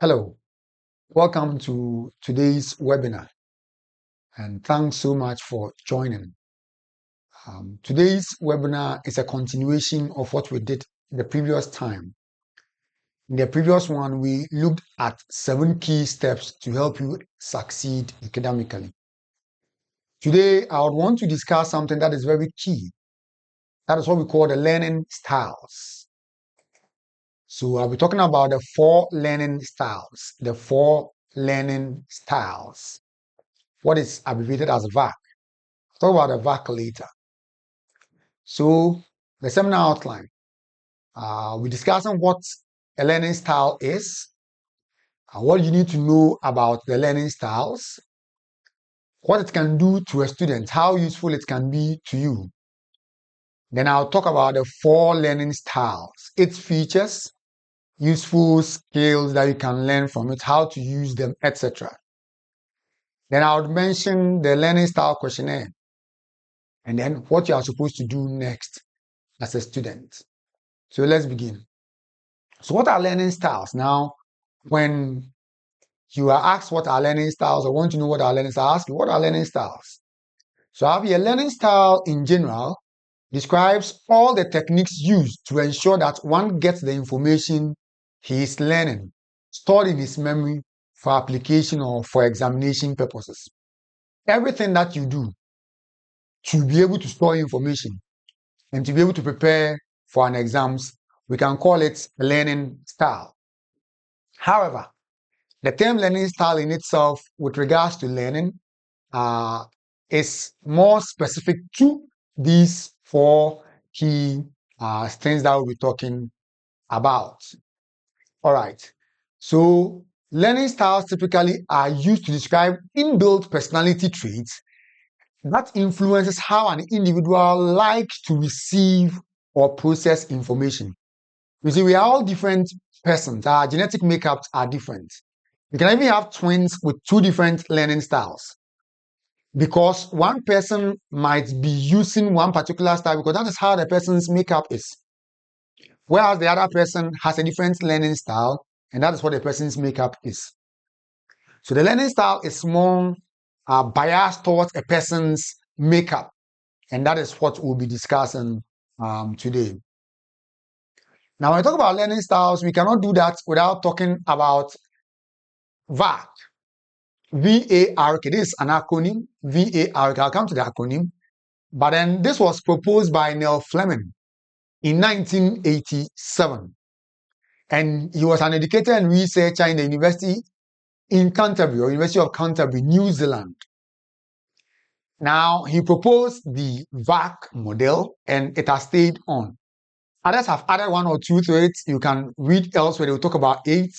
Hello, welcome to today's webinar, and thanks so much for joining. Today's webinar is a continuation of what we did the previous time. In the previous one, we looked at 7 key steps to help you succeed academically. Today, I would want to discuss something that is very key. That is what we call the learning styles. So I'll be talking about the 4 learning styles. The 4 learning styles. What is abbreviated as VAC. Talk about the VAC later. So the seminar outline, we're discussing what a learning style is, what you need to know about the learning styles, what it can do to a student, how useful it can be to you. Then I'll talk about the 4 learning styles, its features, useful skills that you can learn from it, how to use them, etc. Then I would mention the learning style questionnaire, and then what you are supposed to do next as a student. So let's begin. So what are learning styles? Now, when you are asked what are learning styles or want to know what are learning styles, ask you what are learning styles. So I have here learning style in general describes all the techniques used to ensure that one gets the information he is learning stored in his memory for application or for examination purposes. Everything that you do to be able to store information and to be able to prepare for an exams, we can call it a learning style. However, the term learning style in itself, with regards to learning, is more specific to these 4 key things that we'll be talking about. All right. So learning styles typically are used to describe inbuilt personality traits that influences how an individual likes to receive or process information. You see, we are all different persons. Our genetic makeups are different. You can even have twins with 2 different learning styles, because one person might be using one particular style because that is how the person's makeup is, whereas the other person has a different learning style, and that is what the person's makeup is. So the learning style is more biased towards a person's makeup, and that is what we'll be discussing today. Now, when we talk about learning styles, we cannot do that without talking about VARK. V-A-R-K. This is an acronym. V-A-R-K. I'll come to the acronym. But then this was proposed by Neil Fleming in 1987. And he was an educator and researcher in the University in Canterbury, or University of Canterbury, New Zealand. Now, he proposed the VARK model, and it has stayed on. Others have added 1 or 2 to it. You can read elsewhere, they will talk about 8.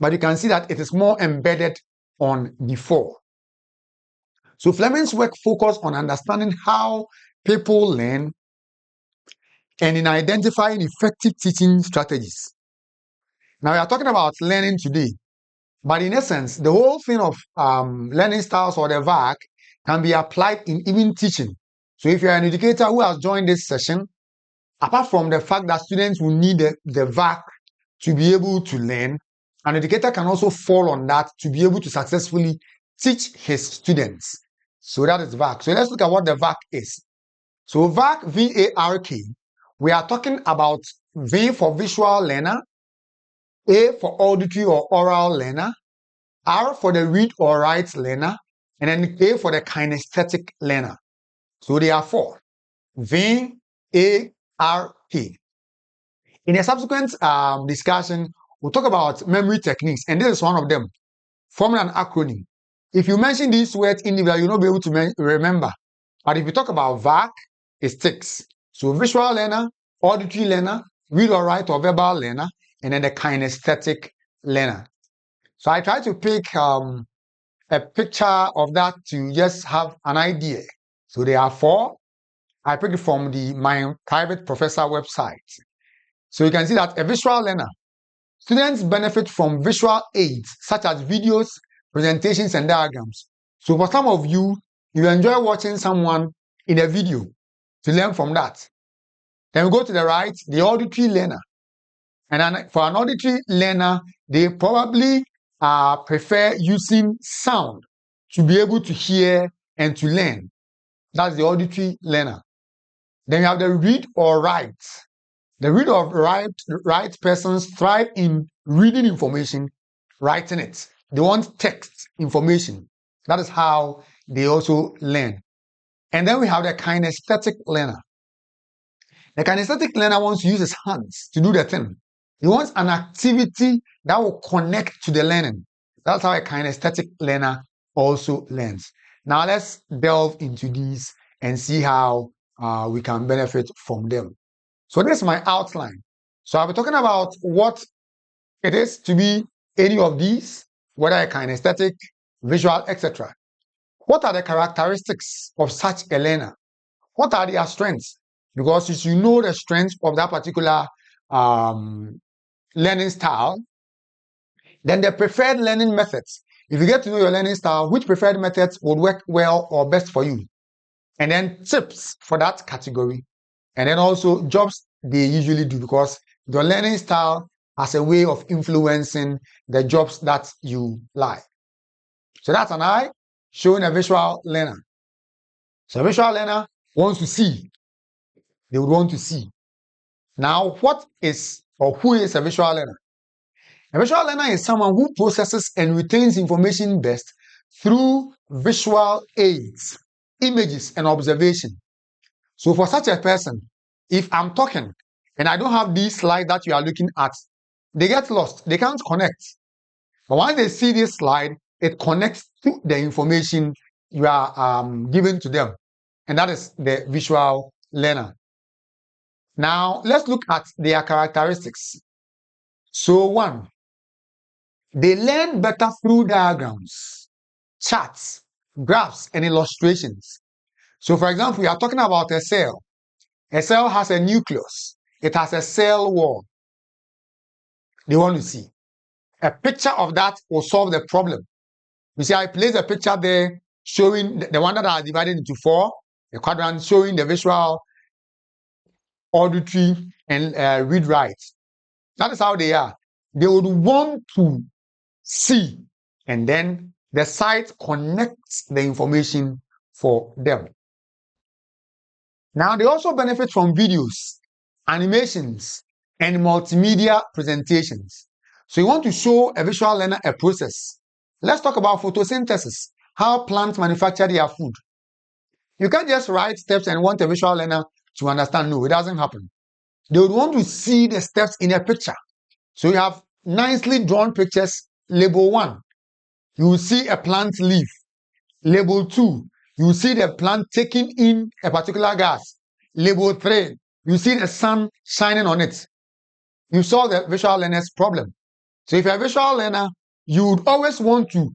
But you can see that it is more embedded on the 4. So Fleming's work focused on understanding how people learn and in identifying effective teaching strategies. Now we are talking about learning today, but in essence, the whole thing of learning styles or the VARK can be applied in even teaching. So if you're an educator who has joined this session, apart from the fact that students will need the VARK to be able to learn, an educator can also fall on that to be able to successfully teach his students. So that is VARK. So let's look at what the VARK is. So VARK, V-A-R-K, we are talking about V for visual learner, A for auditory or oral learner, R for the read or write learner, and then K for the kinesthetic learner. So they are 4. V-A-R-K. In a subsequent discussion, we'll talk about memory techniques, and this is one of them, forming an acronym. If you mention these words individually, you'll not be able to remember. But if you talk about VARK, it sticks. So visual learner, auditory learner, read or write or verbal learner, and then the kinesthetic learner. So I try to pick a picture of that to just have an idea. So there are 4. I picked it from my private professor website. So you can see that a visual learner, students benefit from visual aids such as videos, presentations, and diagrams. So for some of you, you enjoy watching someone in a video to learn from that. Then we go to the right, the auditory learner. And then for an auditory learner, they probably prefer using sound to be able to hear and to learn. That's the auditory learner. Then you have the read or write. The read or write persons thrive in reading information, writing it. They want text information. That is how they also learn. And then we have the kinesthetic learner. The kinesthetic learner wants to use his hands to do the thing. He wants an activity that will connect to the learning. That's how a kinesthetic learner also learns. Now let's delve into these and see how we can benefit from them. So this is my outline. So I'll be talking about what it is to be any of these, whether a kinesthetic, visual, etc. What are the characteristics of such a learner? What are their strengths? Because if you know the strengths of that particular learning style, then the preferred learning methods. If you get to know your learning style, which preferred methods would work well or best for you? And then tips for that category. And then also jobs they usually do, because your learning style has a way of influencing the jobs that you like. So that's an eye showing a visual learner. So a visual learner wants to see. They would want to see. Now, what is or who is a visual learner? A visual learner is someone who processes and retains information best through visual aids, images, and observation. So for such a person, if I'm talking and I don't have these slides that you are looking at, they get lost. They can't connect. But once they see this slide, it connects to the information you are giving to them. And that is the visual learner. Now, let's look at their characteristics. So 1, they learn better through diagrams, charts, graphs, and illustrations. So for example, we are talking about a cell. A cell has a nucleus. It has a cell wall. They want to see. A picture of that will solve the problem. You see, I place a picture there showing the one that are divided into 4, a quadrant showing the visual, auditory, and read-write. That is how they are. They would want to see, and then the site connects the information for them. Now, they also benefit from videos, animations, and multimedia presentations. So you want to show a visual learner a process. Let's talk about photosynthesis, how plants manufacture their food. You can't just write steps and want a visual learner to understand. No, it doesn't happen. They would want to see the steps in a picture. So you have nicely drawn pictures. Label 1, you will see a plant leaf. Label 2, you will see the plant taking in a particular gas. Label 3, you see the sun shining on it. You solve the visual learner's problem. So if you're a visual learner, you would always want to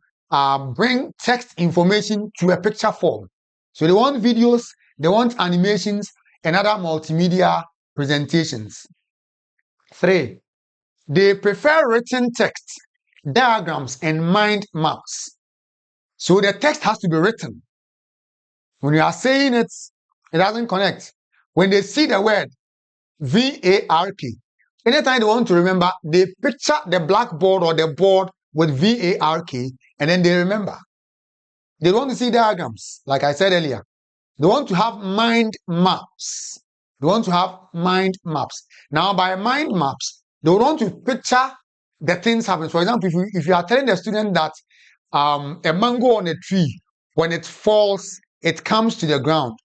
bring text information to a picture form. So they want videos, they want animations, and other multimedia presentations. 3, they prefer written text, diagrams, and mind maps. So the text has to be written. When you are saying it, it doesn't connect. When they see the word VARK, anytime they want to remember, they picture the blackboard or the board with VARK, and then they remember. They want to see diagrams, like I said earlier. They want to have mind maps. They want to have mind maps. Now, by mind maps, they want to picture the things happen. For example, if you are telling the student that a mango on a tree, when it falls, it comes to the ground.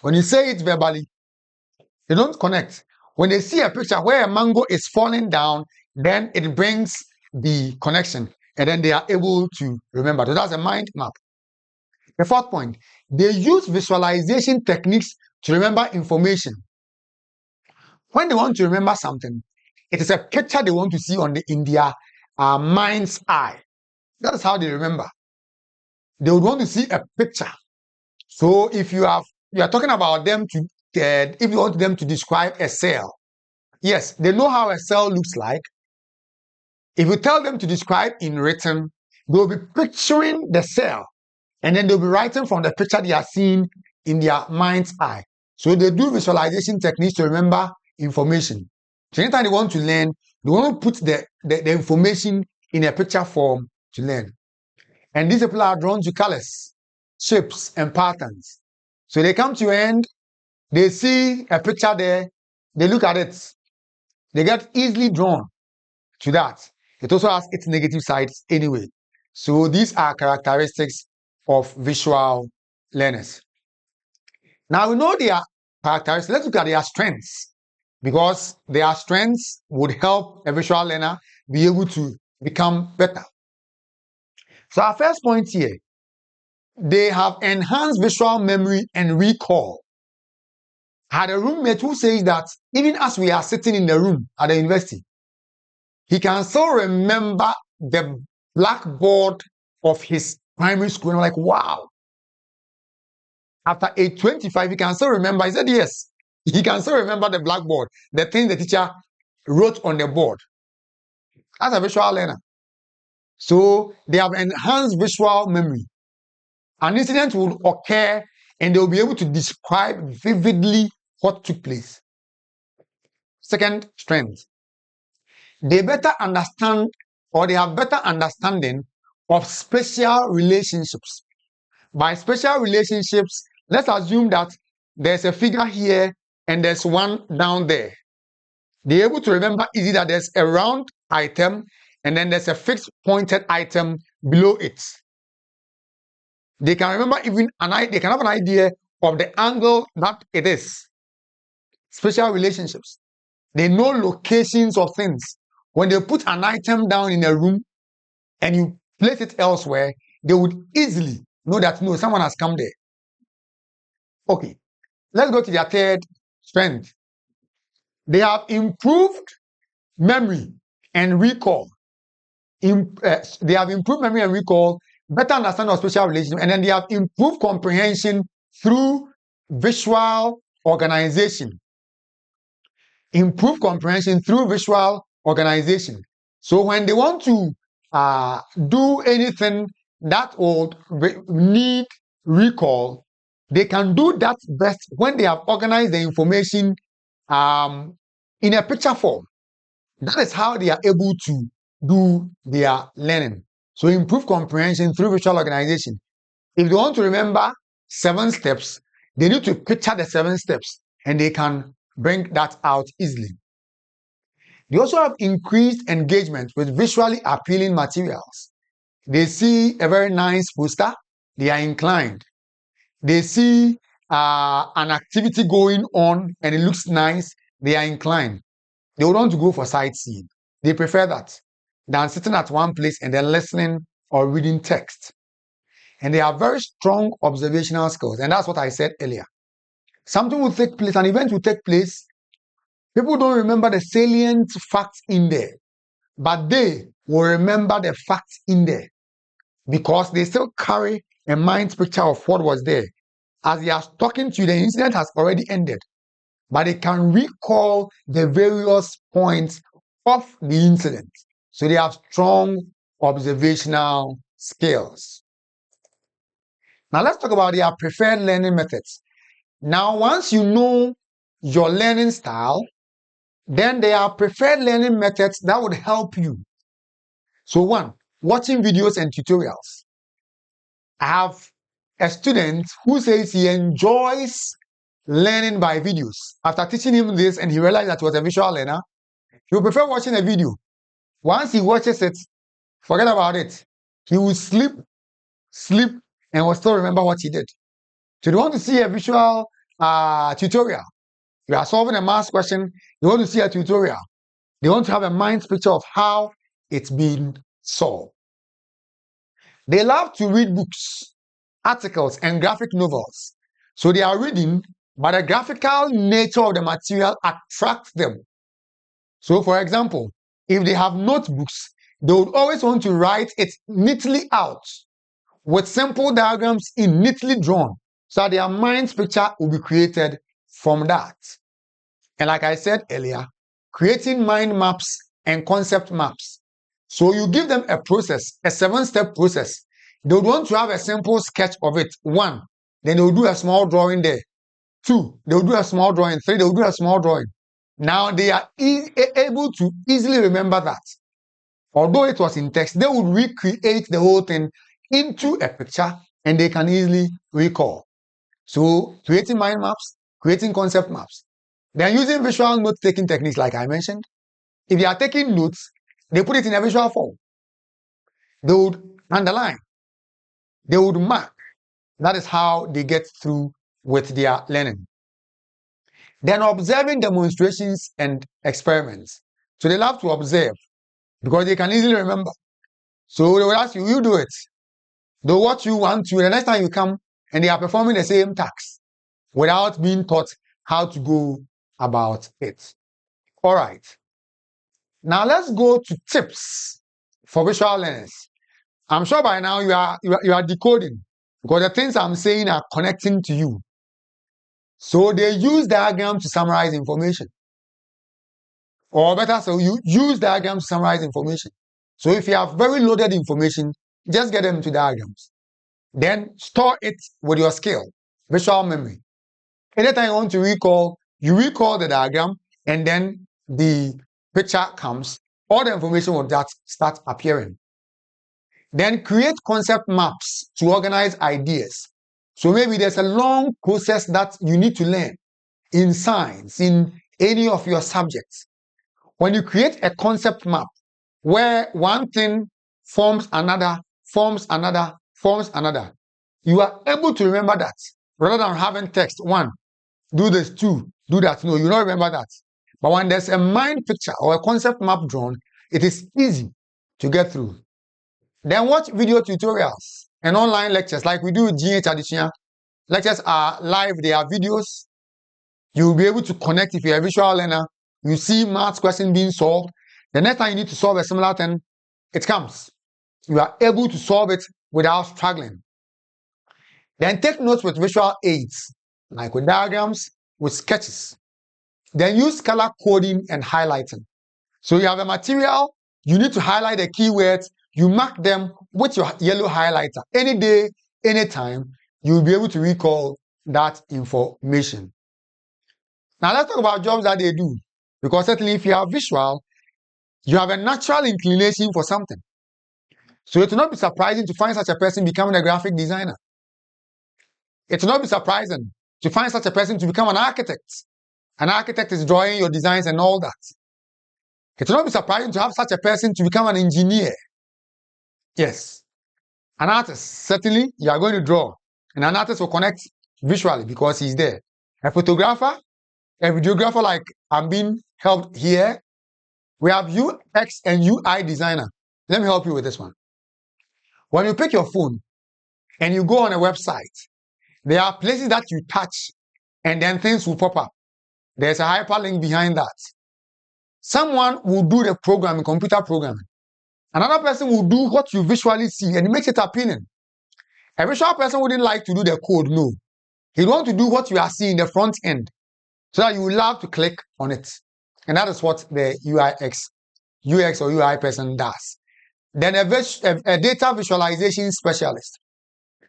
When you say it verbally, they don't connect. When they see a picture where a mango is falling down, then it brings the connection, and then they are able to remember. So that's a mind map. The 4th point, they use visualization techniques to remember information. When they want to remember something, it is a picture they want to see in their mind's eye. That is how they remember. They would want to see a picture. So if you are talking about them if you want them to describe a cell, yes, they know how a cell looks like. If you tell them to describe in written, they'll be picturing the cell, and then they'll be writing from the picture they are seeing in their mind's eye. So they do visualization techniques to remember information. So anytime they want to learn, they want to put the information in a picture form to learn. And these people are drawn to colors, shapes, and patterns. So they come to your end, they see a picture there, they look at it, they get easily drawn to that. It also has its negative sides anyway. So these are characteristics of visual learners. Now we know their characteristics. Let's look at their strengths, because their strengths would help a visual learner be able to become better. So our first point here, they have enhanced visual memory and recall. I had a roommate who says that even as we are sitting in the room at the university, he can still remember the blackboard of his primary school. And I'm like, wow. After age 25, he can still remember. He said, yes, he can still remember the blackboard, the things the teacher wrote on the board. That's a visual learner. So they have enhanced visual memory. An incident will occur and they'll be able to describe vividly what took place. Second strength, they better understand, or they have better understanding of special relationships. By special relationships, let's assume that there's a figure here and there's one down there. They're able to remember easily that there's a round item and then there's a fixed pointed item below it. They can remember they can have an idea of the angle that it is. Special relationships. They know locations of things. When they put an item down in a room and you place it elsewhere, they would easily know that no, someone has come there. Okay, let's go to their third strength. They have improved memory and recall. They have improved memory and recall, better understanding of special relationships, and then they have improved comprehension through visual organization. Improve comprehension through visual organization. So when they want to do anything that would need recall, they can do that best when they have organized the information in a picture form. That is how they are able to do their learning. So improve comprehension through visual organization. If they want to remember 7 steps, they need to picture the 7 steps and they can bring that out easily. They also have increased engagement with visually appealing materials. They see a very nice poster, they are inclined. They see an activity going on and it looks nice, they are inclined. They would want to go for sightseeing. They prefer that than sitting at one place and then listening or reading text. And they have very strong observational skills. And that's what I said earlier. Something will take place, an event will take place. People don't remember the salient facts in there, but they will remember the facts in there because they still carry a mind picture of what was there. As they are talking to you, the incident has already ended, but they can recall the various points of the incident. So they have strong observational skills. Now let's talk about their preferred learning methods. Now, once you know your learning style, then there are preferred learning methods that would help you. So 1, watching videos and tutorials. I have a student who says he enjoys learning by videos. After teaching him this and he realized that he was a visual learner, he would prefer watching a video. Once he watches it, forget about it. He will sleep, and will still remember what he did. So you want to see a visual tutorial. You are solving a math question, you want to see a tutorial. They want to have a mind picture of how it's been solved. They love to read books, articles, and graphic novels. So they are reading, but the graphical nature of the material attracts them. So for example, if they have notebooks, they would always want to write it neatly out with simple diagrams in neatly drawn, so their mind picture will be created from that. And like I said earlier, creating mind maps and concept maps. So you give them a process, a 7-step process. They would want to have a simple sketch of it. 1, then they will do a small drawing there. 2, they will do a small drawing. 3, they will do a small drawing. Now they are able to easily remember that. although it was in text, they would recreate the whole thing into a picture and they can easily recall. So creating mind maps, creating concept maps. Then using visual note-taking techniques like I mentioned. If they are taking notes, they put it in a visual form. They would underline. They would mark. That is how they get through with their learning. Then observing demonstrations and experiments. So they love to observe because they can easily remember. So they will ask you, you do it. Do what you want to. The next time you come and they are performing the same task without being taught how to go about it. All right. Now let's go to tips for visual learners. I'm sure by now you are decoding because the things I'm saying are connecting to you. So they use diagrams to summarize information. Or better, so you use diagrams to summarize information. So if you have very loaded information, just get them into diagrams. Then store it with your skill, visual memory. Anytime you want to recall, you recall the diagram and then the picture comes, all the information will just start appearing. Then create concept maps to organize ideas. So maybe there's a long process that you need to learn in science, in any of your subjects. When you create a concept map where one thing forms another, forms another, forms another, you are able to remember that rather than having text. One, do this, two, do that. No, you don't remember that. But when there's a mind picture or a concept map drawn, it is easy to get through. Then watch video tutorials and online lectures like we do with GH Adesua. Lectures are live, they are videos. You'll be able to connect if you're a visual learner. You see maths question being solved. The next time you need to solve a similar thing, it comes. You are able to solve it without struggling. Then take notes with visual aids, like with diagrams, with sketches. Then use color coding and highlighting. So you have a material, you need to highlight the keywords, you mark them with your yellow highlighter. Any day, anytime, you'll be able to recall that information. Now let's talk about jobs that they do. Because certainly if you are visual, you have a natural inclination for something. So it will not be surprising to find such a person becoming a graphic designer. It will not be surprising to find such a person to become an architect. An architect is drawing your designs and all that. It will not be surprising to have such a person to become an engineer. Yes. An artist, certainly you are going to draw. And an artist will connect visually because he's there. A photographer, a videographer like I'm being helped here. We have UX and UI designer. Let me help you with this one. When you pick your phone and you go on a website, there are places that you touch and then things will pop up. There's a hyperlink behind that. Someone will do the programming, computer programming. Another person will do what you visually see and it makes it appealing. A visual person wouldn't like to do the code, no. He'd want to do what you are seeing, the front end, so that you will love to click on it. And that is what the UX or UI person does. Then a data visualization specialist.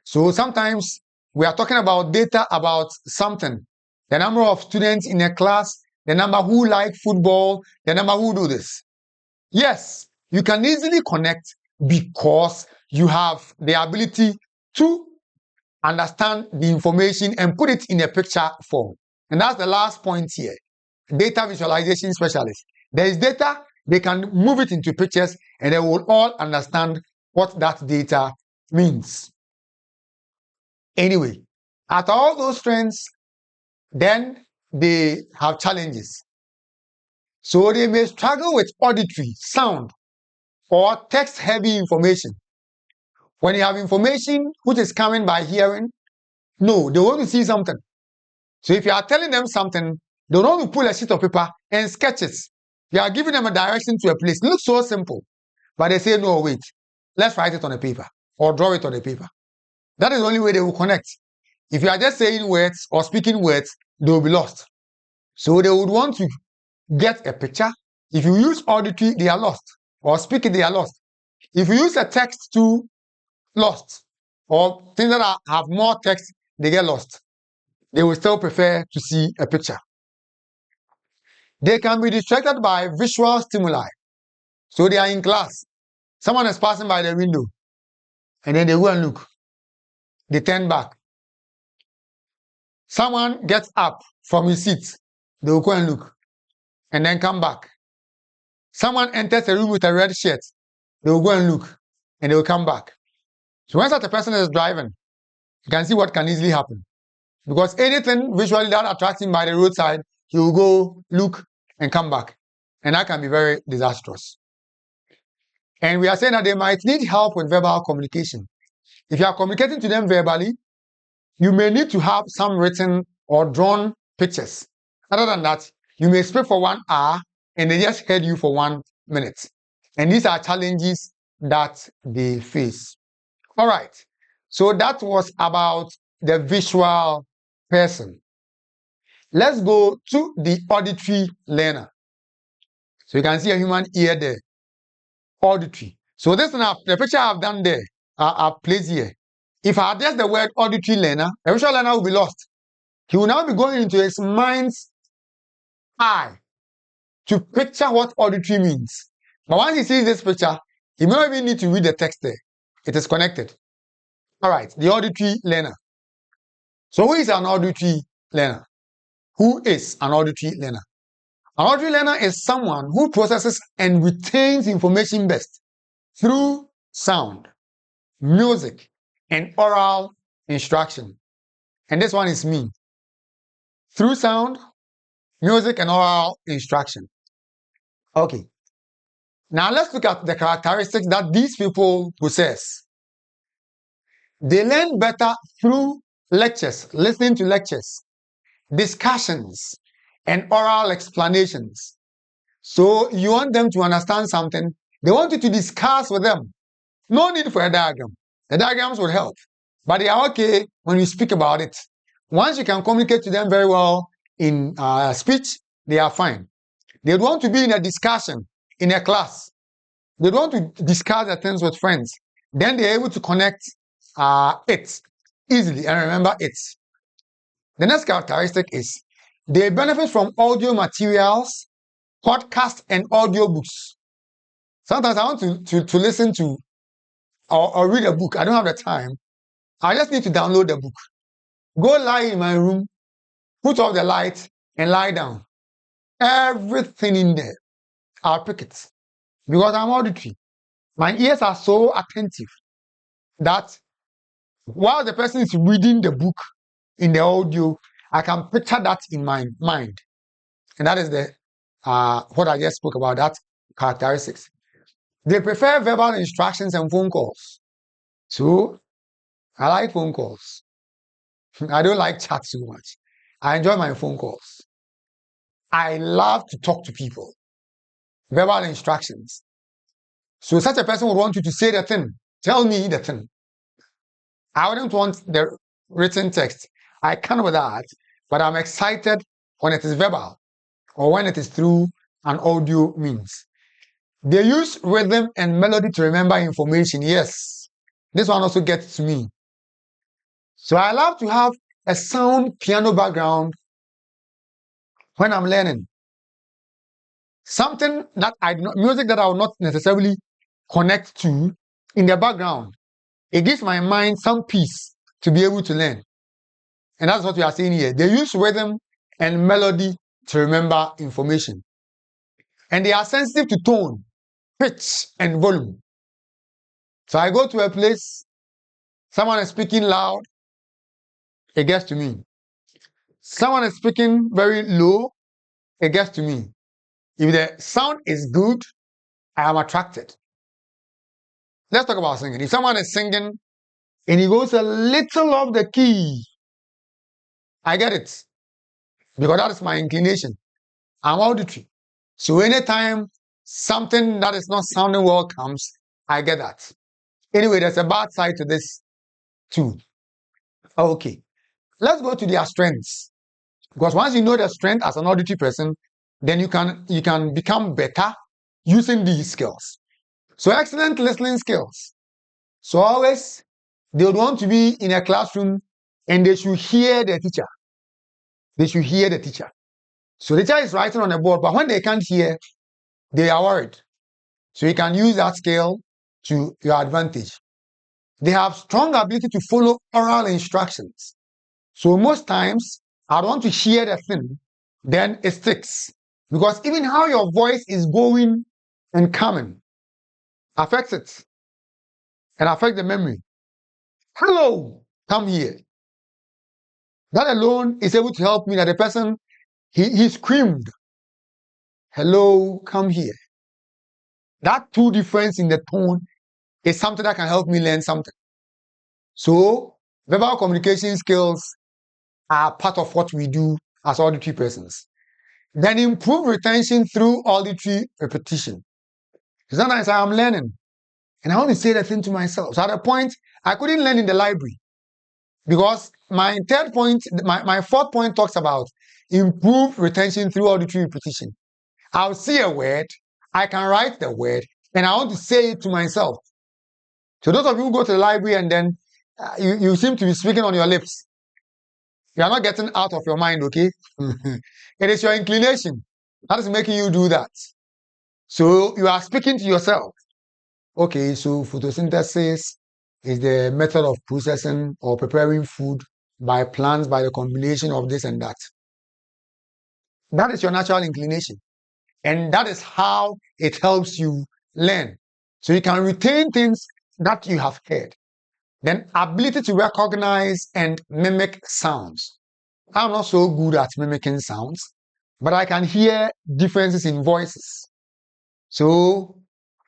So sometimes we are talking about data about something. The number of students in a class, the number who like football, the number who do this. Yes, you can easily connect because you have the ability to understand the information and put it in a picture form. And that's the last point here. Data visualization specialist. There is data, they can move it into pictures and they will all understand what that data means. Anyway, after all those strengths, then they have challenges. So they may struggle with auditory, sound, or text-heavy information. When you have information which is coming by hearing, no, they want to see something. So if you are telling them something, they want to pull a sheet of paper and sketch it. You are giving them a direction to a place. It looks so simple. But they say, no, wait, let's write it on a paper or draw it on a paper. That is the only way they will connect. If you are just saying words or speaking words, they will be lost. So they would want to get a picture. If you use auditory, they are lost. Or speaking, they are lost. If you use a text to lost, or things that have more text, they get lost. They will still prefer to see a picture. They can be distracted by visual stimuli. So they are in class. Someone is passing by the window, and then they go and look. They turn back. Someone gets up from his seat, they will go and look, and then come back. Someone enters a room with a red shirt, they will go and look, and they will come back. So when such a person is driving, you can see what can easily happen. Because anything visually that attracts him by the roadside, he will go look and come back. And that can be very disastrous. And we are saying that they might need help with verbal communication. If you are communicating to them verbally, you may need to have some written or drawn pictures. Other than that, you may speak for 1 hour and they just heard you for 1 minute. And these are challenges that they face. All right. So that was about the visual person. Let's go to the auditory learner. So you can see a human ear there. Auditory. So this one, the picture I've done there, I've placed here. If I address the word auditory learner, the visual learner will be lost. He will now be going into his mind's eye to picture what auditory means. But once he sees this picture, he may not even need to read the text there. It is connected. All right, the auditory learner. So who is an auditory learner? Who is an auditory learner? An auditory learner is someone who processes and retains information best through sound, music, and oral instruction. And this one is me. Through sound, music, and oral instruction. Okay. Now let's look at the characteristics that these people possess. They learn better through lectures, listening to lectures, discussions, and oral explanations. So you want them to understand something, they want you to discuss with them. No need for a diagram. The diagrams will help, but they are okay when you speak about it. Once you can communicate to them very well in speech, they are fine. They want to be in a discussion in a class. They want to discuss the things with friends. Then they're able to connect it easily and remember it. The next characteristic is they benefit from audio materials, podcasts, and audio books. Sometimes I want to listen to or read a book. I don't have the time. I just need to download the book. Go lie in my room, put off the light, and lie down. Everything in there, I'll pick it. Because I'm auditory. My ears are so attentive that while the person is reading the book in the audio, I can picture that in my mind. And that is the what I just spoke about, that characteristics. They prefer verbal instructions and phone calls. So I like phone calls. I don't like chat so much. I enjoy my phone calls. I love to talk to people. Verbal instructions. So such a person would want you to say the thing. Tell me the thing. I wouldn't want the written text. I can with that, but I'm excited when it is verbal or when it is through an audio means. They use rhythm and melody to remember information. Yes, this one also gets to me. So I love to have a sound piano background when I'm learning. Something that music that I will not necessarily connect to in the background. It gives my mind some peace to be able to learn. And that's what we are saying here. They use rhythm and melody to remember information. And they are sensitive to tone, pitch, and volume. So I go to a place, someone is speaking loud, it gets to me. Someone is speaking very low, it gets to me. If the sound is good, I am attracted. Let's talk about singing. If someone is singing and he goes a little off the key, I get it. Because that is my inclination. I'm auditory. So anytime something that is not sounding well comes, I get that. Anyway, there's a bad side to this too. Okay. Let's go to their strengths. Because once you know the strength as an auditory person, then you can become better using these skills. So excellent listening skills. So always they would want to be in a classroom and they should hear the teacher. They should hear the teacher. So the teacher is writing on the board, but when they can't hear, they are worried. So you can use that skill to your advantage. They have strong ability to follow oral instructions. So most times, I don't want to hear the thing, then it sticks. Because even how your voice is going and coming affects it and affects the memory. Hello, come here. That alone is able to help me that the person, he screamed, hello, come here. That two difference in the tone is something that can help me learn something. So verbal communication skills are part of what we do as auditory persons. Then improve retention through auditory repetition. Sometimes I am learning and I want to say that thing to myself. So at a point, I couldn't learn in the library because my third point, my fourth point talks about improve retention through auditory repetition. I'll see a word, I can write the word, and I want to say it to myself. So those of you who go to the library and then you seem to be speaking on your lips. You are not getting out of your mind, okay? It is your inclination that is making you do that. So you are speaking to yourself. Okay, so photosynthesis is the method of processing or preparing food by plants by the combination of this and that. That is your natural inclination. And that is how it helps you learn. So you can retain things that you have heard. Then ability to recognize and mimic sounds. I'm not so good at mimicking sounds, but I can hear differences in voices. So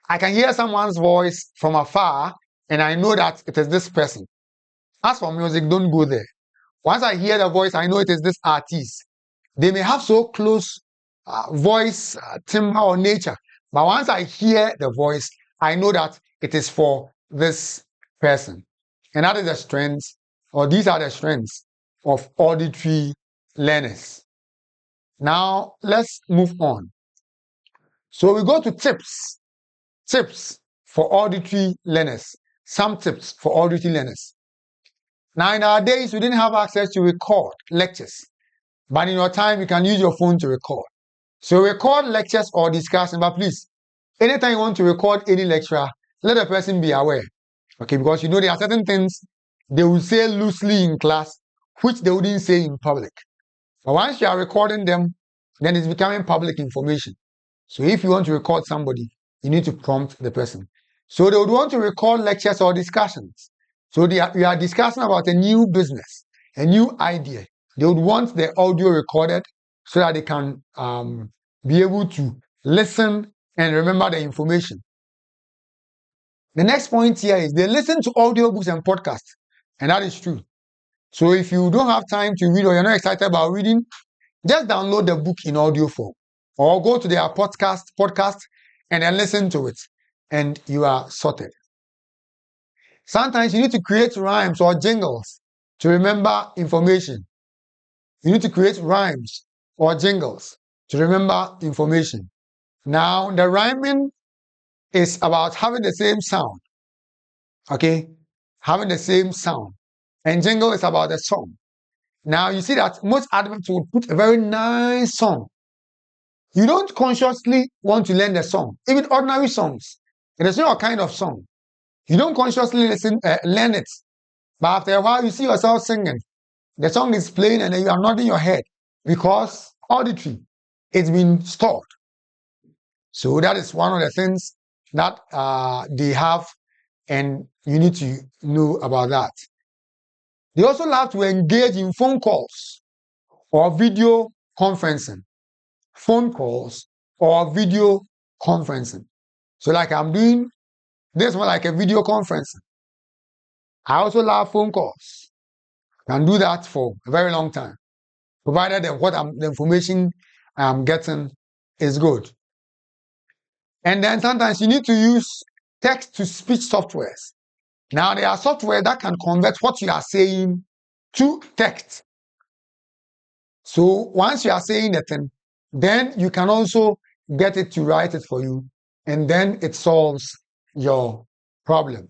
I can hear someone's voice from afar and I know that it is this person. As for music, don't go there. Once I hear the voice, I know it is this artist. They may have so close voice, timbre, or nature, but once I hear the voice, I know that it is for this person. And that is the strengths, or these are the strengths of auditory learners. Now, let's move on. So we go to tips. Tips for auditory learners. Some tips for auditory learners. Now, in our days, we didn't have access to record lectures. But in your time, you can use your phone to record. So record lectures or discussion, but please, anytime you want to record any lecture, let the person be aware. Okay, because you know there are certain things they will say loosely in class, which they wouldn't say in public. But once you are recording them, then it's becoming public information. So if you want to record somebody, you need to prompt the person. So they would want to record lectures or discussions. So we are discussing about a new business, a new idea. They would want the audio recorded so that they can be able to listen and remember the information. The next point here is they listen to audiobooks and podcasts, and that is true. So if you don't have time to read or you're not excited about reading, just download the book in audio form or go to their podcast and then listen to it, and you are sorted. Sometimes you need to create rhymes or jingles to remember information. You need to create rhymes or jingles to remember information. Now, the rhyming is about having the same sound. Okay? Having the same sound. And jingle is about the song. Now, you see that most adverts will put a very nice song. You don't consciously want to learn the song, even ordinary songs. It is not a kind of song. You don't consciously learn it. But after a while, you see yourself singing. The song is playing and then you are nodding your head because auditory, it's been stored. So that is one of the things that they have, and you need to know about that. They also love to engage in phone calls or video conferencing. Phone calls or video conferencing. So like I'm doing this one like a video conferencing. I also love phone calls. I can do that for a very long time, provided that the information I'm getting is good. And then sometimes you need to use text-to-speech softwares. Now there are software that can convert what you are saying to text. So once you are saying the thing, then you can also get it to write it for you, and then it solves your problem.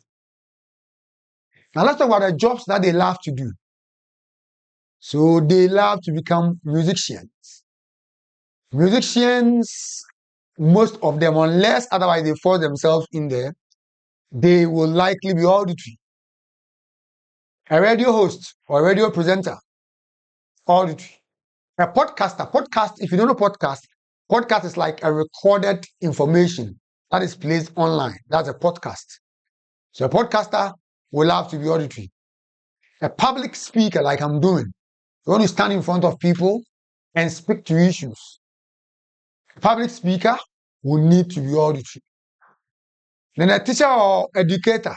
Now let's talk about the jobs that they love to do. So they love to become musicians. Musicians, most of them, unless otherwise they force themselves in there, they will likely be auditory. A radio host or a radio presenter, auditory. A podcast, if you don't know podcast is like a recorded information that is placed online. That's a podcast. So a podcaster will have to be auditory. A public speaker, like I'm doing, you want to stand in front of people and speak to issues. A public speaker will need to be auditory. Then a teacher or educator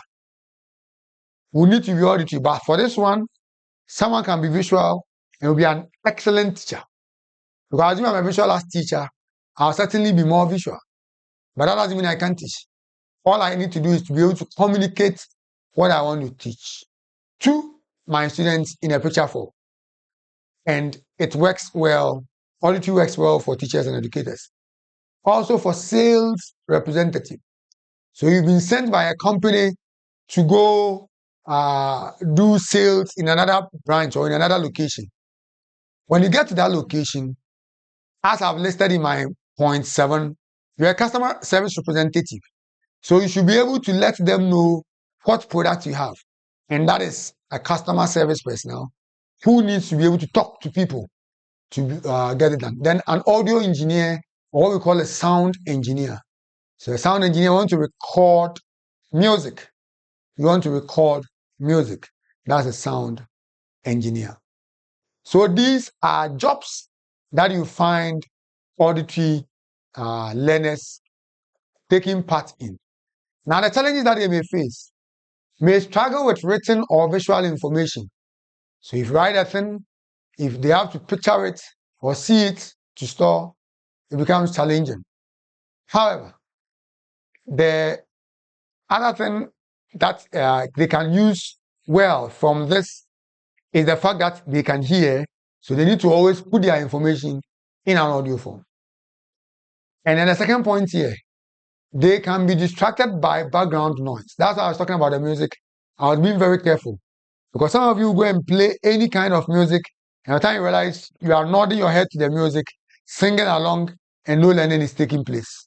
will need to be auditory. But for this one, someone can be visual and will be an excellent teacher. Because if I'm a visual as teacher, I'll certainly be more visual. But that doesn't mean I can't teach. All I need to do is to be able to communicate what I want to teach to my students in a picture form. And it works well, auditory works well for teachers and educators. Also for sales representative. So you've been sent by a company to go do sales in another branch or in another location. When you get to that location, as I've listed in my point 7, you're a customer service representative. So you should be able to let them know what product you have. And that is a customer service personnel who needs to be able to talk to people to get it done. Then an audio engineer, or what we call a sound engineer. So a sound engineer wants to record music. You want to record music. That's a sound engineer. So these are jobs that you find auditory learners taking part in. Now, the challenges that they may face may struggle with written or visual information. So if you write a thing, if they have to picture it or see it to store, it becomes challenging. However, the other thing that they can use well from this is the fact that they can hear, so they need to always put their information in an audio form. And then the second point here, they can be distracted by background noise. That's why I was talking about the music. I was being very careful because some of you go and play any kind of music, and by the time you realize you are nodding your head to the music, singing along, and no learning is taking place.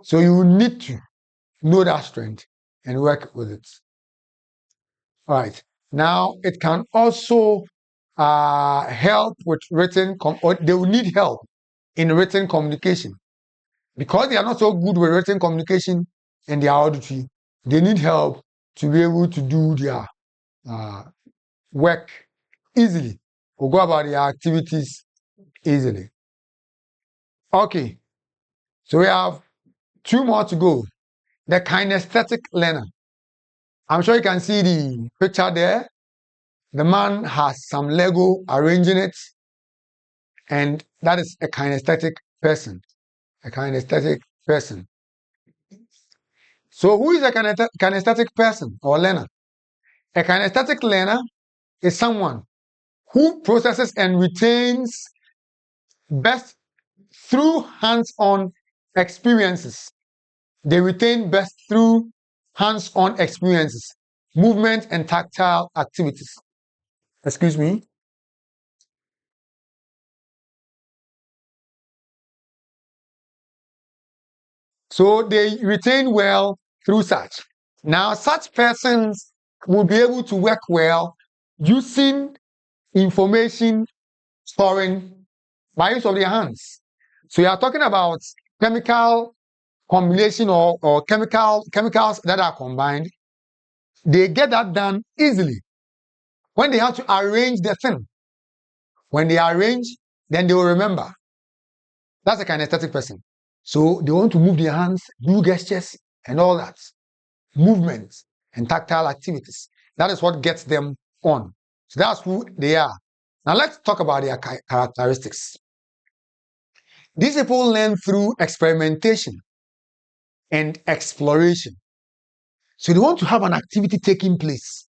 So you need to know that strength and work with it. All right. Now, it can also help with written, or they will need help in written communication. Because they are not so good with written communication and they are auditory, they need help to be able to do their work easily or go about their activities easily. Okay, so we have 2 more to go. The kinesthetic learner. I'm sure you can see the picture there. The man has some Lego arranging it, and that is a kinesthetic person. A kinesthetic person. So who is a kinesthetic person or learner? A kinesthetic learner is someone who processes and retains best through hands-on experiences. They retain best through hands-on experiences, movement and tactile activities. Excuse me. So they retain well through such. Now, such persons will be able to work well using information storing by use of their hands. So you are talking about chemical combination or chemicals that are combined. They get that done easily. When they have to arrange the thing, when they arrange, then they will remember. That's a kinesthetic person. So they want to move their hands, do gestures, and all that. Movements and tactile activities. That is what gets them on. So that's who they are. Now let's talk about their characteristics. These people learn through experimentation and exploration. So they want to have an activity taking place.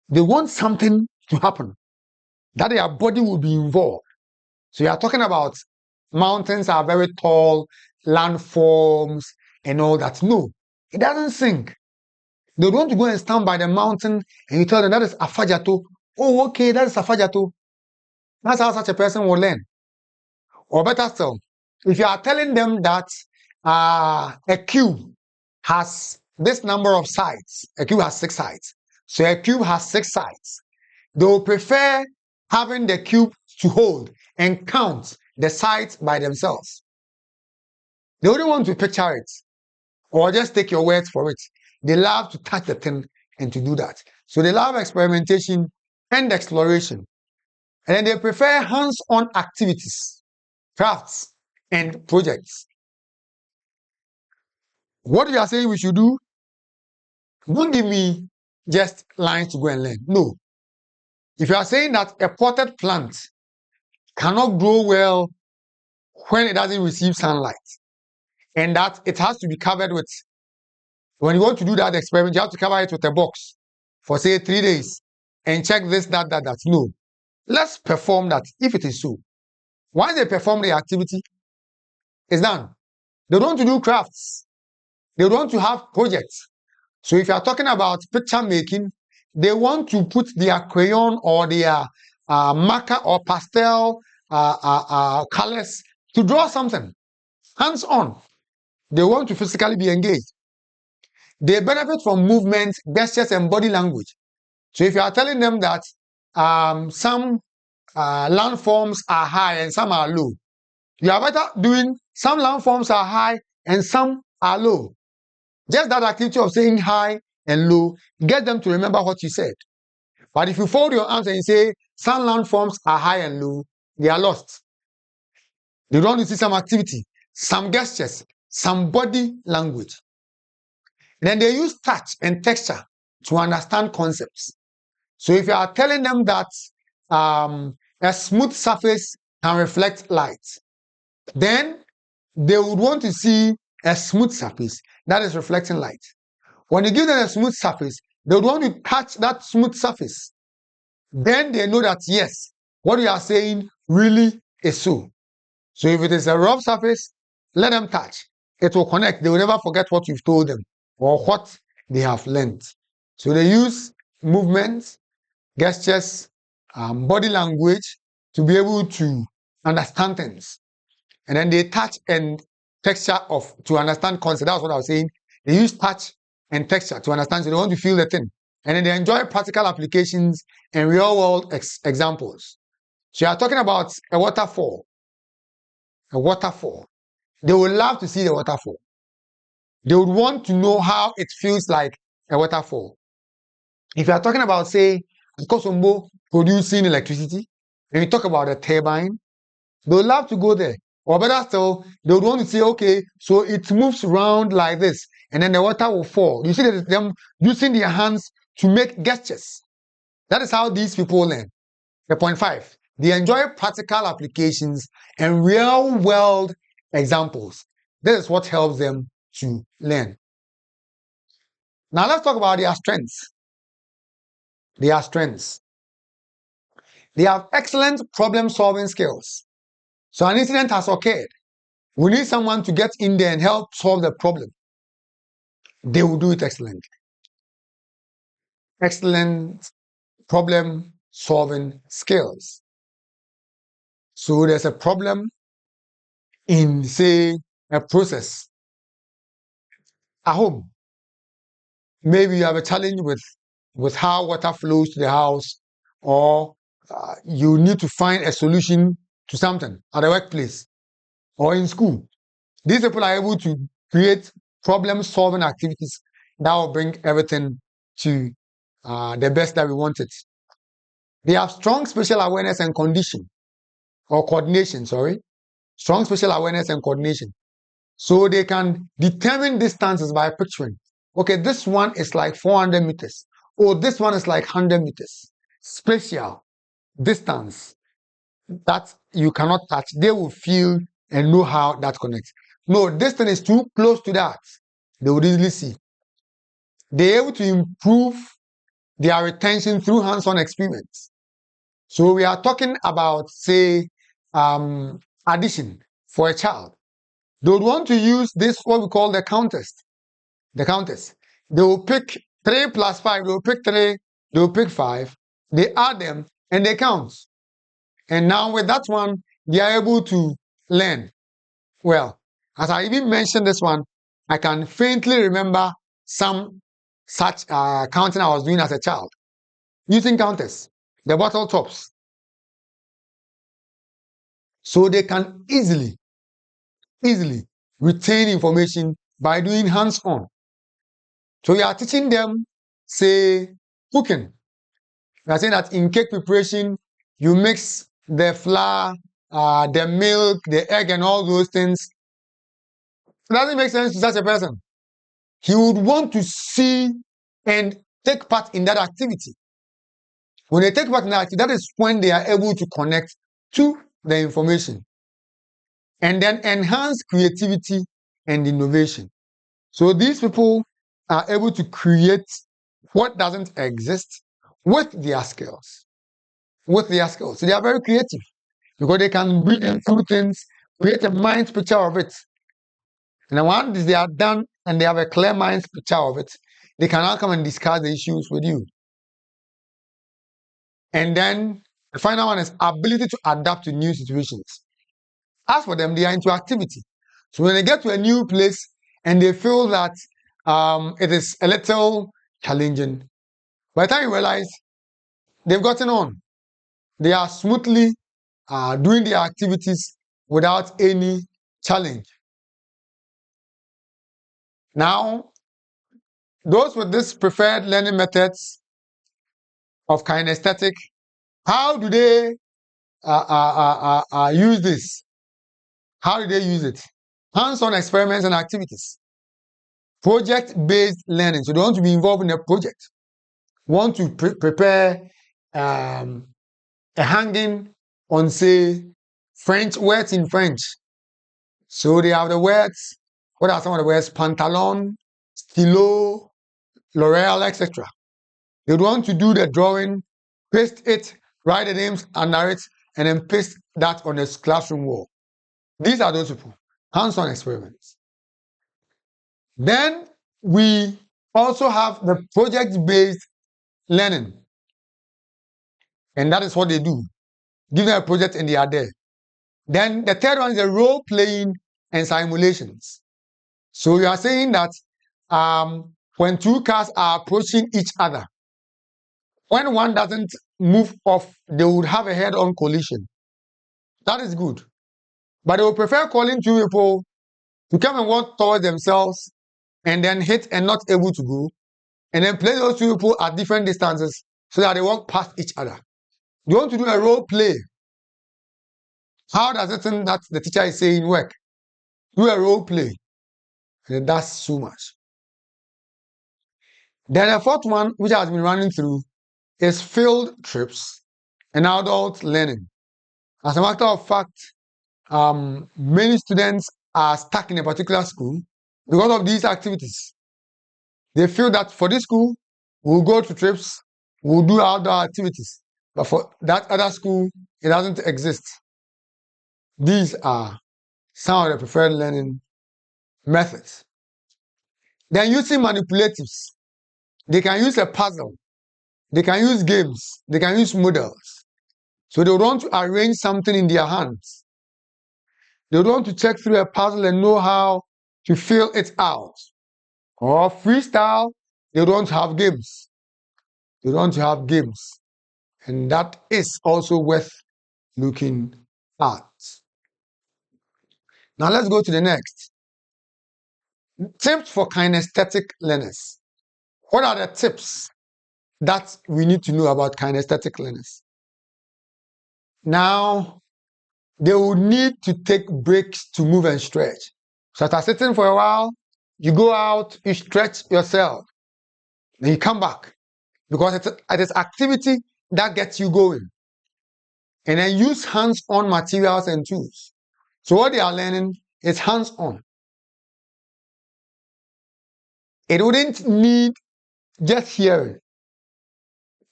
They want something to happen, that their body will be involved. So you are talking about mountains are very tall, landforms, and all that. No, it doesn't sink. They want to go and stand by the mountain and you tell them that is Afajato. Oh, okay, that is Afajato. That's how such a person will learn. Or better still, if you are telling them that a cube has this number of sides. A cube has 6 sides. So a cube has 6 sides. They will prefer having the cube to hold and count the sides by themselves. They wouldn't want to picture it or just take your words for it. They love to touch the thing and to do that. So they love experimentation and exploration. And then they prefer hands-on activities, crafts, and projects. What you are saying we should do, don't give me just lines to go and learn. No. If you are saying that a potted plant cannot grow well when it doesn't receive sunlight, and that it has to be covered with, when you want to do that experiment, you have to cover it with a box for say 3 days and check this, that. No. Let's perform that if it is so. Once they perform the activity, it's done. They don't want to do crafts. They don't want to have projects. So if you are talking about picture making, they want to put their crayon or their marker or pastel colors to draw something. Hands-on. They want to physically be engaged. They benefit from movement, gestures, and body language. So if you are telling them that some landforms are high and some are low, you are better doing some landforms are high and some are low. Just that activity of saying high and low, get them to remember what you said. But if you fold your arms and you say some landforms are high and low, they are lost. They don't want to see some activity, some gestures, some body language. Then they use touch and texture to understand concepts. So if you are telling them that a smooth surface can reflect light, then they would want to see a smooth surface that is reflecting light. When you give them a smooth surface, they would want to touch that smooth surface. Then they know that, yes, what you are saying really is so. So if it is a rough surface, let them touch. It will connect. They will never forget what you've told them or what they have learned. So they use movements, gestures, body language to be able to understand things. And then they touch and texture to understand concept. That's what I was saying. They use touch and texture to understand, so they want to feel the thing. And then they enjoy practical applications and real-world examples. So you are talking about a waterfall. A waterfall. They would love to see the waterfall. They would want to know how it feels like a waterfall. If you are talking about, say, Kosombo producing electricity, and you talk about a turbine, they would love to go there. Or better still, they would want to say, okay, so it moves around like this, and then the water will fall. You see them using their hands to make gestures. That is how these people learn. The point 5, they enjoy practical applications and real-world examples. This is what helps them to learn. Now let's talk about their strengths. Their strengths. They have excellent problem-solving skills. So an incident has occurred. We need someone to get in there and help solve the problem. They will do it excellently. Excellent problem-solving skills. So there's a problem in, say, a process at home. Maybe you have a challenge with how water flows to the house, or you need to find a solution to something at the workplace or in school. These people are able to create problem-solving activities that will bring everything to the best that we want it. They have strong spatial awareness and coordination, strong spatial awareness and coordination. So they can determine distances by picturing. Okay, this one is like 400 meters. Oh, this one is like 100 meters. Spatial distance that you cannot touch. They will feel and know how that connects. No, this thing is too close to that. They would easily see. They're able to improve their retention through hands-on experience. So we are talking about, say, addition for a child. They would want to use this, what we call the counters. The counters. They will pick 3 plus 5. They will pick 3. They will pick 5. They add them and they count. And now with that one, they are able to learn. Well, as I even mentioned this one, I can faintly remember some such counting I was doing as a child using counters, the bottle tops, so they can easily retain information by doing hands-on. So we are teaching them, say, cooking. We are saying that in cake preparation, you mix the flour, the milk, the egg, and all those things. It doesn't make sense to such a person. He would want to see and take part in that activity. When they take part in that activity, that is when they are able to connect to the information and then enhance creativity and innovation. So these people are able to create what doesn't exist with their skills. With their skills. So they are very creative because they can bring into things, create a mind picture of it. And then once they are done and they have a clear mind picture of it, they can now come and discuss the issues with you. And then the final one is ability to adapt to new situations. As for them, they are into activity. So when they get to a new place and they feel that it is a little challenging, by the time you realize they've gotten on, they are smoothly doing their activities without any challenge. Now, those with this preferred learning methods of kinesthetic, how do they use this? How do they use it? Hands-on experiments and activities. Project-based learning. So they want to be involved in a project. Want to prepare a hanging on, say, French words in French. So they have the words. What are some of the words? Pantalon, stylo, L'Oreal, etc. They want to do the drawing, paste it, write the names under it, and then paste that on the classroom wall. These are those people. Hands-on experiments. Then we also have the project-based learning. And that is what they do. Give them a project and they are there. Then the third one is the role-playing and simulations. So you are saying that when two cars are approaching each other, when one doesn't move off, they would have a head-on collision. That is good. But they would prefer calling two people to come and walk towards themselves and then hit and not able to go, and then place those two people at different distances so that they walk past each other. You want to do a role play. How does it think that the teacher is saying work? Do a role play. And that's so much. Then the fourth one, which has been running through, is field trips and adult learning. As a matter of fact, many students are stuck in a particular school because of these activities. They feel that for this school, we'll go to trips, we'll do outdoor activities. But for that other school, it doesn't exist. These are some of the preferred learning methods. Then using manipulatives. They can use a puzzle. They can use games. They can use models. So they want to arrange something in their hands. They want to check through a puzzle and know how to fill it out. Or freestyle, they don't have games. They don't have games. And that is also worth looking at. Now let's go to the next. Tips for kinesthetic learners. What are the tips that we need to know about kinesthetic learners? Now, they will need to take breaks to move and stretch. So after sitting for a while, you go out, you stretch yourself, then you come back because it is activity that gets you going. And then use hands-on materials and tools. So what they are learning is hands-on. It wouldn't need just hearing.